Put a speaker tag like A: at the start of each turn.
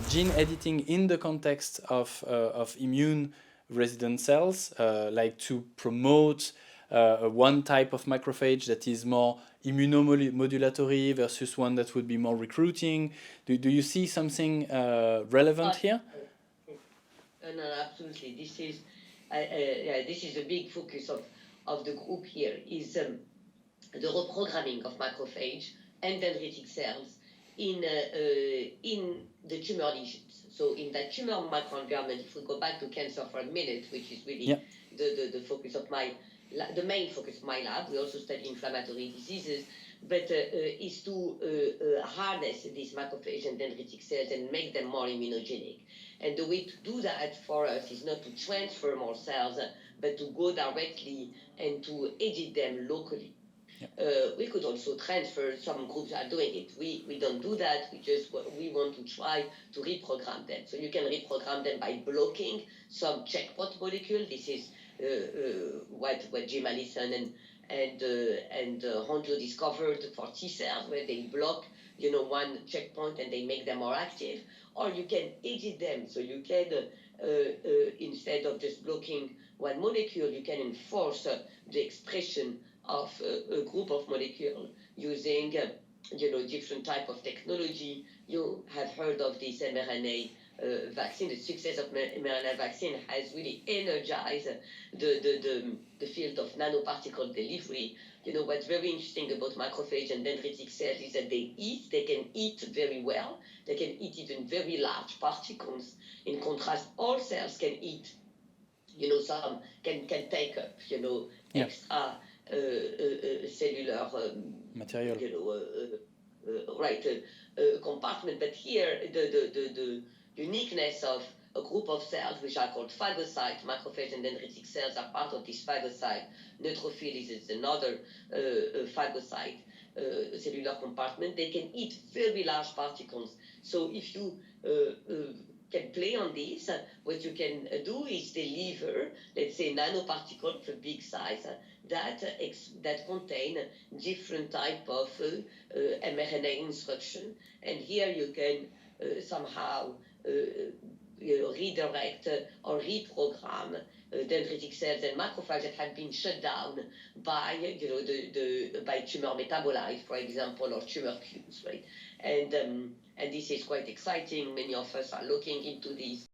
A: gene editing in the context of immune resident cells, like to promote one type of macrophage that is more immunomodulatory versus one that would be more recruiting? Do you see something relevant here?
B: No, absolutely. This is a big focus of the group here, is the reprogramming of macrophage and dendritic cells in the tumor lesions. So in that tumor microenvironment, if we go back to cancer for a minute, which is really the focus of the main focus of my lab, we also study inflammatory diseases, but is to harness these macrophage and dendritic cells and make them more immunogenic. And the way to do that for us is not to transfer more cells, but to go directly and to edit them locally. We could also transfer, some groups are doing it. We don't do that. We want to try to reprogram them. So you can reprogram them by blocking some checkpoint molecule. This is what Jim Allison and Honjo discovered for T cells, where they block one checkpoint and they make them more active. Or you can edit them. So you can, instead of just blocking one molecule, you can enforce the expression of a group of molecules using different type of technology. You have heard of this mRNA vaccine. The success of mRNA vaccine has really energized the field of nanoparticle delivery. What's very interesting about macrophage and dendritic cells is that they can eat very well. They can eat even very large particles. In contrast, all cells can eat, some can take up, extra cellular
A: material,
B: compartment. But here, the uniqueness of a group of cells, which are called phagocytes, macrophage and dendritic cells are part of this phagocyte. Neutrophil is another phagocyte cellular compartment. They can eat very large particles. So if you can play on this, what you can do is deliver, let's say, nanoparticle of a big size that contain different type of mRNA instruction. And here you can somehow redirect or reprogram dendritic cells and macrophages that have been shut down by by tumor metabolites, for example, or tumor cues, right? And this is quite exciting. Many of us are looking into this.